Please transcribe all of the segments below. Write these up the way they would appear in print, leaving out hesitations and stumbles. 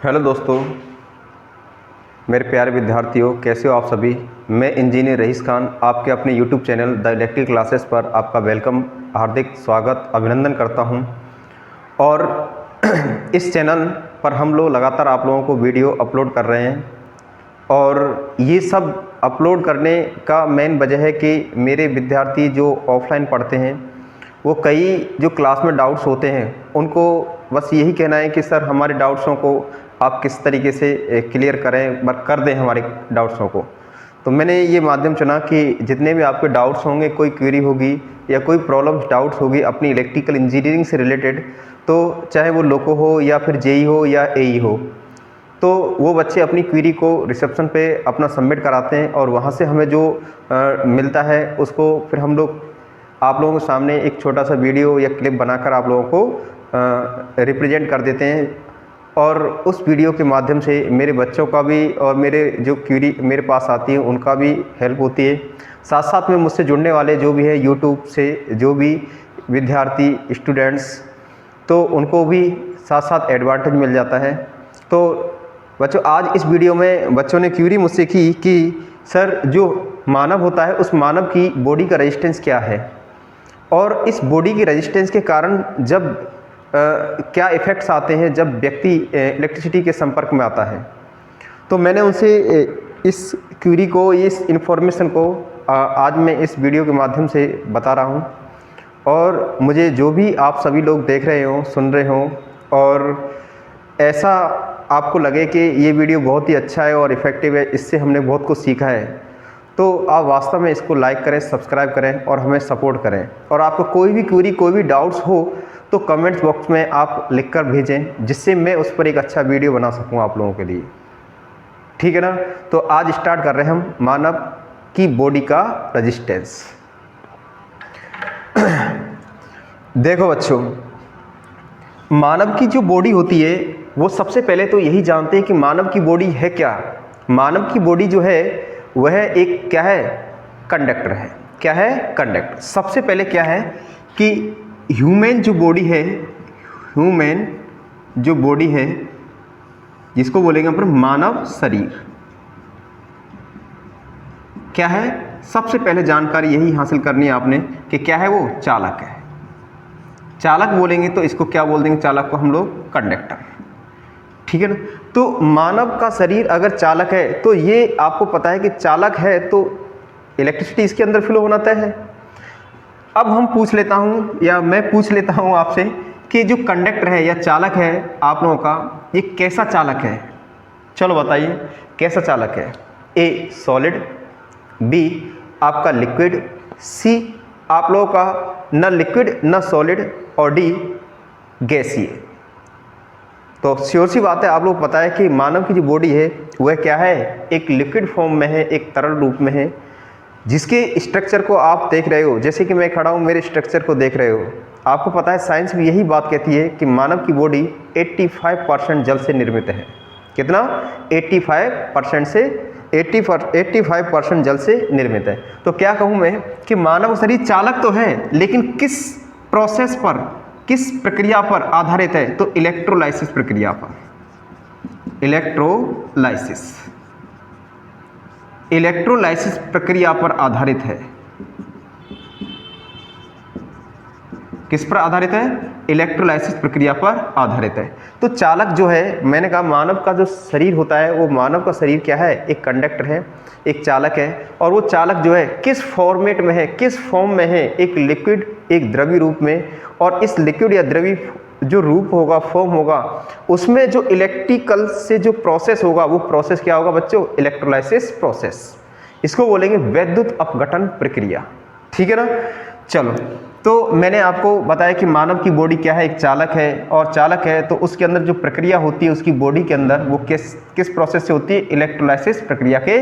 Hello दोस्तों, मेरे प्यारे विद्यार्थियों, कैसे हो आप सभी। मैं इंजीनियर रईस खान आपके अपने YouTube channel the electric classes पर आपका वेलकम, हार्दिक स्वागत, अभिनंदन करता हूं। और इस चैनल पर हम लोग लगातार आप लोगों को वीडियो अपलोड कर रहे हैं और ये सब अपलोड करने का मेन वजह है कि मेरे विद्यार्थी जो ऑफलाइन पढ़ते हैं वो कई जो क्लास में डाउट्स होते हैं उनको बस यही कहना है कि सर हमारे डाउट्सों को आप किस तरीके से क्लियर करें, कर दें हमारे डाउट्सों को। तो मैंने ये माध्यम चुना कि जितने भी आपके डाउट्स होंगे, कोई क्वेरी होगी या कोई प्रॉब्लम्स डाउट्स होगी अपनी इलेक्ट्रिकल इंजीनियरिंग से रिलेटेड, तो चाहे वो लोको हो या फिर जेई हो या एई हो, तो वो बच्चे अपनी क्वेरी को रिसेप्शन पे अपना सबमिट कराते हैं और वहाँ से हमें जो मिलता है उसको फिर हम लोग आप लोगों के सामने एक छोटा सा वीडियो या क्लिप बनाकर आप लोगों को रिप्रेजेंट कर देते हैं। और उस वीडियो के माध्यम से मेरे बच्चों का भी और मेरे जो क्वेरी मेरे पास आती है उनका भी हेल्प होती है। साथ साथ में मुझसे जुड़ने वाले जो भी है यूट्यूब से जो भी विद्यार्थी स्टूडेंट्स, तो उनको भी साथ साथ एडवांटेज मिल जाता है। तो बच्चों, आज इस वीडियो में बच्चों ने क्वेरी मुझसे की कि सर जो मानव होता है उस मानव की बॉडी का रेजिस्टेंस क्या है और इस बॉडी की रेजिस्टेंस के कारण जब क्या इफ़ेक्ट्स आते हैं जब व्यक्ति इलेक्ट्रिसिटी के संपर्क में आता है। तो मैंने उनसे इस क्वेरी को, इस इन्फॉर्मेशन को आज मैं इस वीडियो के माध्यम से बता रहा हूं। और मुझे जो भी आप सभी लोग देख रहे हो, सुन रहे हो और ऐसा आपको लगे कि ये वीडियो बहुत ही अच्छा है और इफ़ेक्टिव है, इससे हमने बहुत कुछ सीखा है, तो आप वास्तव में इसको लाइक करें, सब्सक्राइब करें और हमें सपोर्ट करें। और आपको कोई भी क्वेरी, कोई भी डाउट्स हो तो कमेंट्स बॉक्स में आप लिखकर भेजें, जिससे मैं उस पर एक अच्छा वीडियो बना सकूं आप लोगों के लिए। ठीक है ना। तो आज स्टार्ट कर रहे हैं हम मानव की बॉडी का रेजिस्टेंस। देखो बच्चों, मानव की जो बॉडी होती है वो सबसे पहले तो यही जानते हैं कि मानव की बॉडी है क्या। मानव की बॉडी जो है वह एक क्या है, कंडक्टर है। क्या है? कंडक्टर। सबसे पहले क्या है कि ह्यूमन जो बॉडी है, ह्यूमन जो बॉडी है जिसको बोलेंगे अपन मानव शरीर, क्या है? सबसे पहले जानकारी यही हासिल करनी है आपने कि क्या है वो चालक है। चालक बोलेंगे तो इसको क्या बोल देंगे, चालक को हम लोग कंडक्टर। ठीक है ना। तो मानव का शरीर अगर चालक है तो ये आपको पता है कि चालक है तो इलेक्ट्रिसिटी इसके अंदर फ्लो होना तय है। अब हम पूछ लेता हूं या मैं पूछ लेता हूं आपसे कि जो कंडक्टर है या चालक है आप लोगों का, ये कैसा चालक है? चलो बताइए कैसा चालक है। ए सॉलिड, बी आपका लिक्विड, सी आप लोगों का न लिक्विड न सॉलिड और डी गैसीय। तो श्योर सी बात है, आप लोग पता है कि मानव की जो बॉडी है वह क्या है, एक लिक्विड फॉर्म में है, एक तरल रूप में है, जिसके स्ट्रक्चर को आप देख रहे हो। जैसे कि मैं खड़ा हूँ, मेरे स्ट्रक्चर को देख रहे हो। आपको पता है साइंस भी यही बात कहती है कि मानव की बॉडी 85% जल से निर्मित है। कितना? 85% से 85% जल से निर्मित है। तो क्या कहूँ मैं कि मानव शरीर चालक तो है, लेकिन किस प्रोसेस पर, किस प्रक्रिया पर आधारित है? तो इलेक्ट्रोलाइसिस प्रक्रिया पर। इलेक्ट्रोलाइसिस प्रक्रिया पर आधारित है। किस पर आधारित है? इलेक्ट्रोलाइसिस प्रक्रिया पर आधारित है। तो चालक जो है, मैंने कहा मानव का जो शरीर होता है वो मानव का शरीर क्या है, एक कंडक्टर है, एक चालक है। और वो चालक जो है किस फॉर्मेट में है, किस फॉर्म में है, एक लिक्विड, एक द्रवी रूप में। और इस लिक्विड या द्रवी जो रूप होगा, फॉर्म होगा, उसमें जो इलेक्ट्रिकल से जो प्रोसेस होगा वो प्रोसेस क्या होगा बच्चों? Electrolysis process. इसको बोलेंगे वैद्युत अपघटन प्रक्रिया। ठीक है ना। चलो, तो मैंने आपको बताया कि मानव की बॉडी क्या है, एक चालक है। और चालक है तो उसके अंदर जो प्रक्रिया होती है उसकी बॉडी के अंदर, वो किस प्रोसेस से होती है? इलेक्ट्रोलाइसिस प्रक्रिया के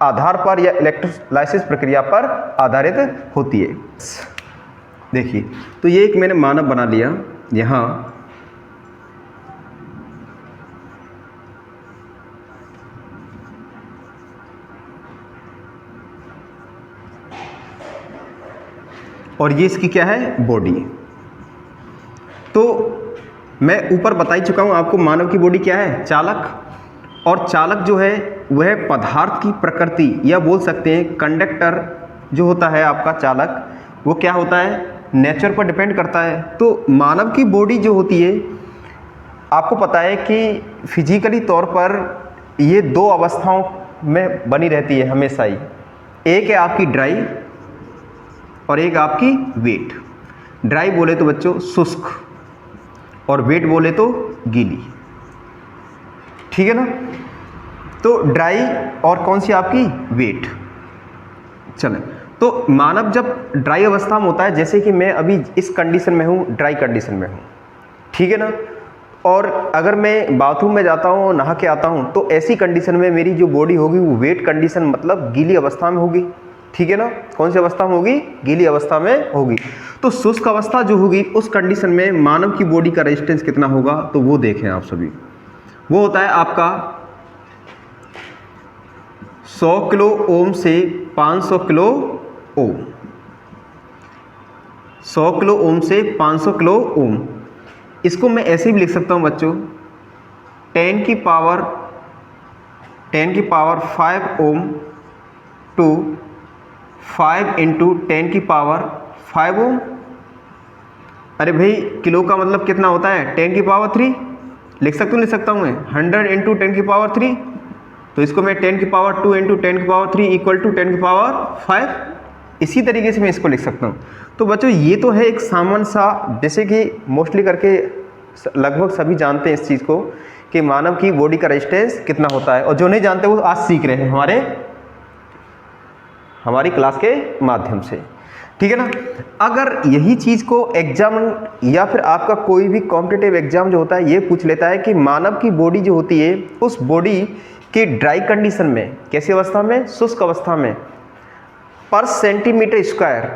आधार पर या इलेक्ट्रोलाइसिस प्रक्रिया पर आधारित होती है। देखिए, तो ये एक मैंने मानव बना लिया यहाँ। और ये इसकी क्या है? बॉडी। तो मैं ऊपर बता ही चुका हूँ आपको, मानव की बॉडी क्या है, चालक। और चालक जो है वह पदार्थ की प्रकृति या बोल सकते हैं कंडक्टर जो होता है आपका चालक, वो क्या होता है, नेचर पर डिपेंड करता है। तो मानव की बॉडी जो होती है आपको पता है कि फिजिकली तौर पर ये दो अवस्थाओं में बनी रहती है हमेशा ही। एक है आपकी ड्राई और एक आपकी वेट। ड्राई बोले तो बच्चों शुष्क, और वेट बोले तो गीली, ठीक है ना। तो ड्राई और कौन सी आपकी, वेट। चलें, तो मानव जब ड्राई अवस्था में होता है, जैसे कि मैं अभी इस कंडीशन में हूँ, ड्राई कंडीशन में हूँ, ठीक है ना। और अगर मैं बाथरूम में जाता हूँ, नहा के आता हूँ, तो ऐसी कंडीशन में मेरी जो बॉडी होगी वो वेट कंडीशन मतलब गीली अवस्था में होगी, ठीक है ना। कौन सी अवस्था में होगी, गीली अवस्था में होगी। तो शुष्क अवस्था जो होगी उस कंडीशन में मानव की बॉडी का रेजिस्टेंस कितना होगा, तो वो देखें आप सभी। वो होता है आपका 100 किलो ओम से 500 किलो ओम। 100 किलो ओम से 500 किलो ओम। इसको मैं ऐसे भी लिख सकता हूँ बच्चों, 10 की पावर 5 ओम टू 5 इंटू 10 की पावर 5 ओम। अरे भाई किलो का मतलब कितना होता है, 10 की पावर 3 लिख सकता हूँ मैं, 100 इंटू 10 की पावर 3। तो इसको मैं 10 की पावर 2 इंटू 10 की पावर 3 इक्वल टू 10 की पावर 5, इसी तरीके से मैं इसको लिख सकता हूँ। तो बच्चों ये तो है एक सामान्य सा, जैसे कि मोस्टली करके लगभग सभी जानते हैं इस चीज़ को कि मानव की बॉडी का रेजिस्टेंस कितना होता है, और जो नहीं जानते वो आज सीख रहे हैं हमारी क्लास के माध्यम से, ठीक है ना। अगर यही चीज़ को एग्जाम या फिर आपका कोई भी कॉम्पिटिटिव एग्जाम जो होता है ये पूछ लेता है कि मानव की बॉडी जो होती है उस बॉडी की ड्राई कंडीशन में, कैसी अवस्था में, शुष्क अवस्था में, पर सेंटीमीटर स्क्वायर,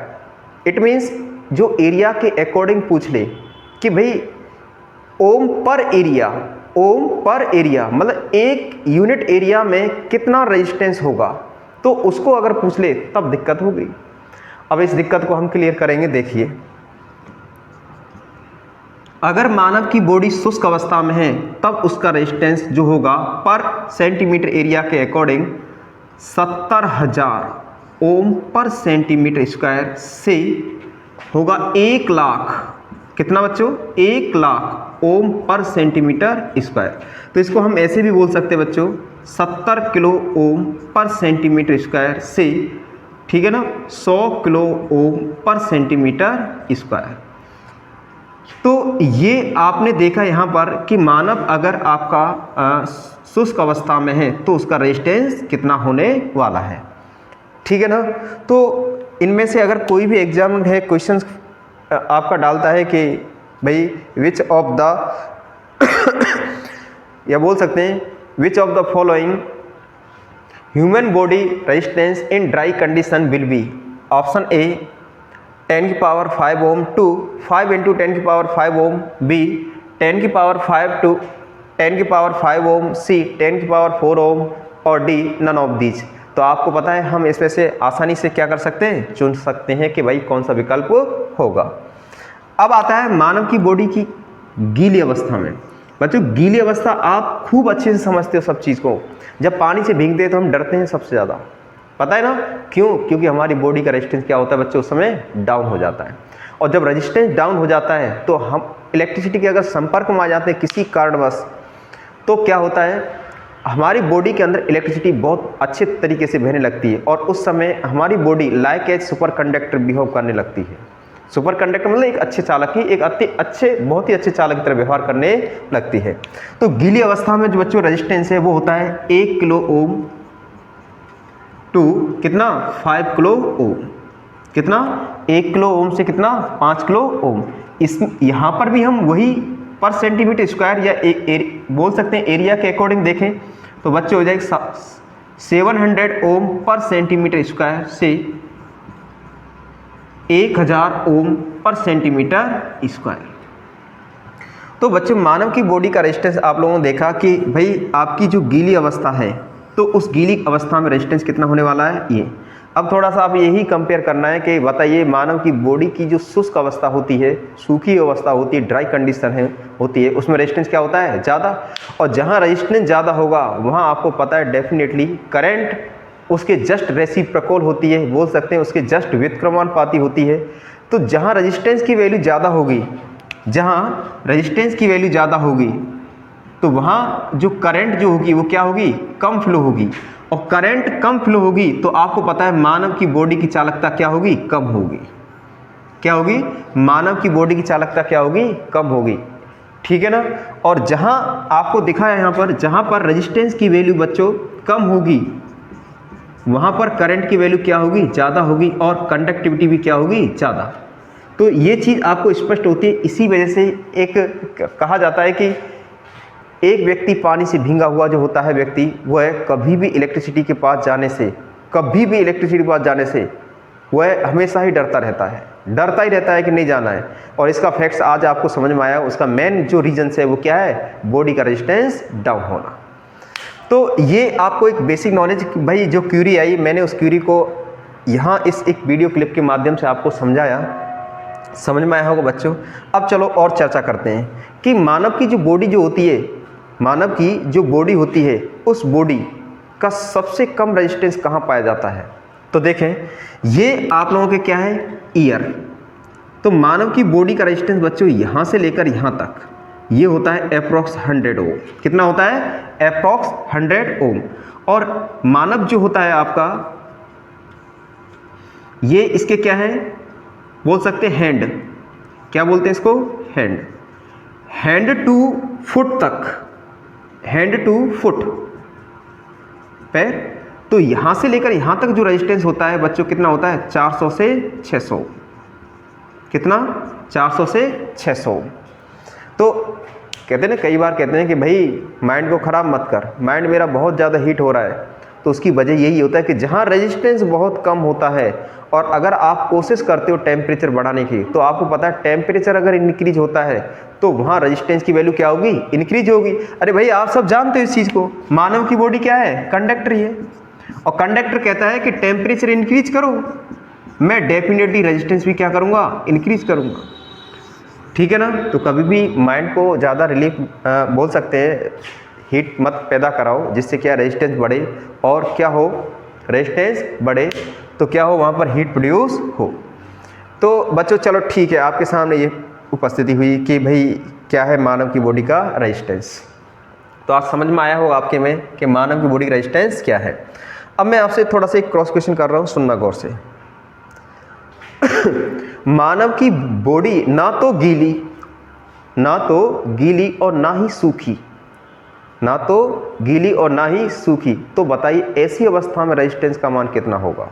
इट मीन्स जो एरिया के अकॉर्डिंग पूछ ले कि भाई ओम पर एरिया मतलब एक यूनिट एरिया में कितना रेजिस्टेंस होगा, तो उसको अगर पूछ ले तब दिक्कत होगी। अब इस दिक्कत को हम क्लियर करेंगे। देखिए, अगर मानव की बॉडी शुष्क अवस्था में है तब उसका रेजिस्टेंस जो होगा पर सेंटीमीटर एरिया के अकॉर्डिंग 70,000 ओम पर सेंटीमीटर स्क्वायर से होगा 1 लाख, कितना बच्चों, 1 लाख ओम पर सेंटीमीटर स्क्वायर। तो इसको हम ऐसे भी बोल सकते हैं बच्चों, 70 किलो ओम पर सेंटीमीटर स्क्वायर से, ठीक है ना, 100 किलो ओम पर सेंटीमीटर स्क्वायर। तो ये आपने देखा यहाँ पर कि मानव अगर आपका शुष्क अवस्था में है तो उसका रेजिस्टेंस कितना होने वाला है, ठीक है ना। तो इनमें से अगर कोई भी एग्जाम है क्वेश्चंस आपका डालता है कि भाई विच ऑफ द या बोल सकते हैं which of the following human body resistance in dry condition will be, option A 10 की पावर 5 ओम टू 5 इंटू 10 की पावर 5 ओम, बी 10 की पावर 5 टू 10 की पावर 5 ओम, सी 10 की पावर 4 ओम, और डी नन ऑफ दीज। तो आपको पता है हम इसमें से आसानी से क्या कर सकते हैं, चुन सकते हैं कि भाई कौन सा विकल्प होगा। अब आता है मानव की बॉडी की गीली अवस्था में। बच्चों गीली अवस्था आप खूब अच्छे से समझते हो सब चीज़ को। जब पानी से भीगते हैं तो हम डरते हैं सबसे ज़्यादा, पता है ना क्यों, क्योंकि हमारी बॉडी का रेजिस्टेंस क्या होता है बच्चों, उस समय डाउन हो जाता है। और जब रेजिस्टेंस डाउन हो जाता है तो हम इलेक्ट्रिसिटी के अगर संपर्क में आ जाते हैं किसी कारणवश, तो क्या होता है हमारी बॉडी के अंदर इलेक्ट्रिसिटी बहुत अच्छे तरीके से बहने लगती है, और उस समय हमारी body like as super conductor behave करने लगती है। सुपर कंडक्टर मतलब एक अच्छे चालक की, एक बहुत ही अच्छे चालक की तरह व्यवहार करने लगती है। तो गीली अवस्था में जो बच्चों रेजिस्टेंस है वो होता है 1 किलो ओम टू कितना 5 किलो ओम, कितना 1 किलो ओम से कितना 5 किलो ओम। इस यहाँ पर भी हम वही पर सेंटीमीटर स्क्वायर या बोल सकते हैं एरिया के अकॉर्डिंग देखें तो बच्चों हो जाएगा 700 ओम पर सेंटीमीटर स्क्वायर से 1000 ओम पर सेंटीमीटर स्क्वायर। तो बच्चों मानव की बॉडी का रेजिस्टेंस आप लोगों ने देखा कि भाई आपकी जो गीली अवस्था है तो उस गीली अवस्था में रेजिस्टेंस कितना होने वाला है ये। अब थोड़ा सा आप यही कंपेयर करना है कि बताइए मानव की बॉडी की जो शुष्क अवस्था होती है, सूखी अवस्था होती है, ड्राई कंडीशन है होती है, उसमें रेजिस्टेंस क्या होता है? ज़्यादा। और जहाँ रेजिस्टेंस ज़्यादा होगा वहाँ आपको पता है डेफिनेटली करंट उसके जस्ट रेसिप्रोकल होती है, बोल सकते हैं उसके जस्ट व्युत्क्रमानुपाती होती है। तो जहाँ रेजिस्टेंस की वैल्यू ज़्यादा होगी, जहाँ रेजिस्टेंस की वैल्यू ज़्यादा होगी तो वहाँ जो करंट जो होगी वो क्या होगी? कम फ्लो होगी। और करंट कम फ्लो होगी तो आपको पता है मानव की बॉडी की चालकता क्या होगी? कम होगी। क्या होगी? मानव की बॉडी की चालकता क्या होगी? कम होगी। ठीक है ना। और जहां आपको दिखा है यहां पर, जहां पर रेजिस्टेंस की वैल्यू बच्चों कम होगी वहां पर करंट की वैल्यू क्या होगी? ज़्यादा होगी और कंडक्टिविटी भी क्या होगी? ज़्यादा। तो ये चीज़ आपको स्पष्ट होती है। इसी वजह से एक कहा जाता है कि एक व्यक्ति पानी से भींगा हुआ जो होता है व्यक्ति, वह कभी भी इलेक्ट्रिसिटी के पास जाने से, कभी भी इलेक्ट्रिसिटी के पास जाने से वह हमेशा ही डरता रहता है, डरता ही रहता है कि नहीं जाना है। और इसका फैक्ट्स आज आपको समझ में आया। उसका मेन जो रीजन है वो क्या है? बॉडी का रेजिस्टेंस डाउन होना। तो ये आपको एक बेसिक नॉलेज, भाई जो क्यूरी आई मैंने उस क्यूरी को यहाँ इस एक वीडियो क्लिप के माध्यम से आपको समझाया, समझ में आया होगा बच्चों। अब चलो और चर्चा करते हैं कि मानव की जो बॉडी जो होती है, मानव की जो बॉडी होती है उस बॉडी का सबसे कम रेजिस्टेंस कहाँ पाया जाता है? तो देखें ये आप लोगों के क्या है? ईयर। तो मानव की बॉडी का रेजिस्टेंस बच्चों यहाँ से लेकर यहाँ तक ये होता है अप्रॉक्स 100 ओम। कितना होता है? अप्रॉक्स 100 ओम। और मानव जो होता है आपका, ये इसके क्या है? बोल सकते हैं हैंड। क्या बोलते हैं इसको? हैंड। हैंड टू फुट तक, हैंड टू फुट पैर। तो यहां से लेकर यहां तक जो रेजिस्टेंस होता है बच्चों कितना होता है? 400 से 600। कितना? 400 से 600। तो कहते हैं ना, कई बार कहते हैं कि भाई माइंड को ख़राब मत कर, माइंड मेरा बहुत ज़्यादा हीट हो रहा है। तो उसकी वजह यही होता है कि जहाँ रेजिस्टेंस बहुत कम होता है और अगर आप कोशिश करते हो टेम्परेचर बढ़ाने की, तो आपको पता है टेम्परेचर अगर इंक्रीज होता है तो वहाँ रेजिस्टेंस की वैल्यू क्या होगी? इंक्रीज होगी। अरे भाई आप सब जानते हो इस चीज़ को। मानव की बॉडी क्या है? कंडक्टर ही है। और कंडक्टर कहता है कि टेम्परेचर इंक्रीज करो, मैं डेफिनेटली रेजिस्टेंस भी क्या करूँगा? इंक्रीज करूँगा। ठीक है ना। तो कभी भी माइंड को ज़्यादा रिलीफ बोल सकते हैं हीट मत पैदा कराओ, जिससे क्या रेजिस्टेंस बढ़े और क्या हो? रेजिस्टेंस बढ़े तो क्या हो? वहाँ पर हीट प्रोड्यूस हो। तो बच्चों चलो ठीक है, आपके सामने ये उपस्थिति हुई कि भाई क्या है मानव की बॉडी का रेजिस्टेंस। तो आज समझ में आया होगा आपके में कि मानव की बॉडी का रेजिस्टेंस क्या है। अब मैं आपसे थोड़ा सा एक क्रॉस क्वेश्चन कर रहा हूँ, सुनना गौर से। मानव की बॉडी ना तो गीली और ना ही सूखी, ना तो गीली और ना ही सूखी। तो बताइए ऐसी अवस्था में रेजिस्टेंस का मान कितना होगा?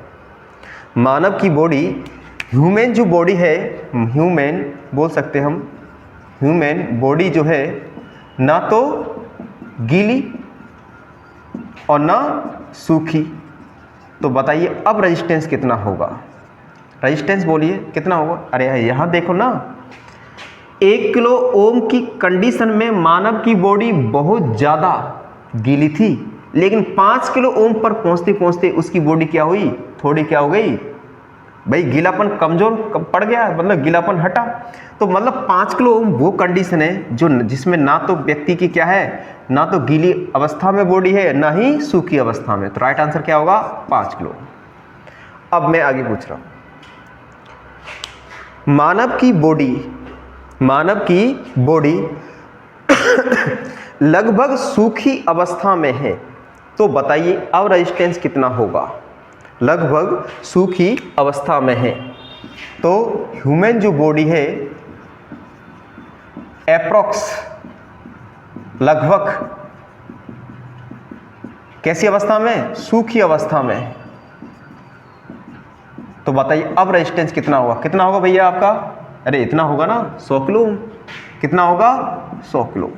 मानव की बॉडी, ह्यूमन जो बॉडी है, ह्यूमन बोल सकते हम, ह्यूमन बॉडी जो है ना तो गीली और ना सूखी। तो बताइए अब रेजिस्टेंस कितना होगा? रेजिस्टेंस बोलिए कितना होगा? अरे यहाँ देखो ना, 1 किलो ओम की कंडीशन में मानव की बॉडी बहुत ज़्यादा गीली थी, लेकिन 5 किलो ओम पर पहुँचते पहुँचते उसकी बॉडी क्या हुई? थोड़ी क्या हो गई भाई? गीलापन कमज़ोर पड़ गया, मतलब गीलापन हटा। तो मतलब 5 किलो ओम वो कंडीशन है जो जिसमें ना तो व्यक्ति की क्या है? ना तो गीली अवस्था में बॉडी है ना ही सूखी अवस्था में। तो राइट आंसर क्या होगा? 5 किलो। अब मैं आगे पूछ रहा हूँ, मानव की बॉडी लगभग सूखी अवस्था में है, तो बताइए अब रेजिस्टेंस कितना होगा? लगभग सूखी अवस्था में है तो ह्यूमन जो बॉडी है एप्रोक्स लगभग कैसी अवस्था में? सूखी अवस्था में। तो बताइए अब रेजिस्टेंस कितना होगा? कितना होगा भैया आपका? अरे इतना होगा ना, 100 किलो। कितना होगा? 100 किलो।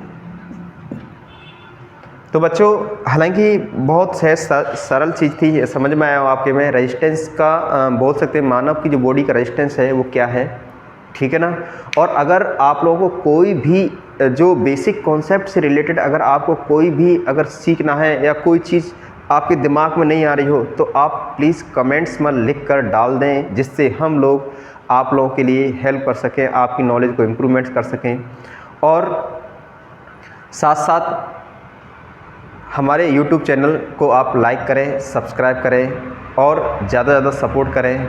तो बच्चों हालांकि बहुत सहज सरल चीज़ थी, समझ में आया आपके में। रेजिस्टेंस का बोल सकते हैं मानव की जो बॉडी का रेजिस्टेंस है वो क्या है, ठीक है ना। और अगर आप लोगों को कोई भी जो बेसिक कॉन्सेप्ट से रिलेटेड अगर आपको कोई भी अगर सीखना है या कोई चीज़ आपके दिमाग में नहीं आ रही हो तो आप प्लीज़ कमेंट्स में लिख कर डाल दें, जिससे हम लोग आप लोगों के लिए हेल्प कर सकें, आपकी नॉलेज को इम्प्रूवमेंट कर सकें। और साथ साथ हमारे YouTube चैनल को आप लाइक करें, सब्सक्राइब करें और ज़्यादा से ज़्यादा सपोर्ट करें।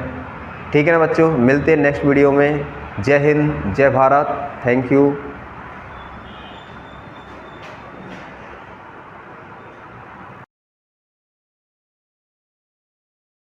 ठीक है ना बच्चों, मिलते हैं नेक्स्ट वीडियो में। जय हिंद, जय भारत, थैंक यू।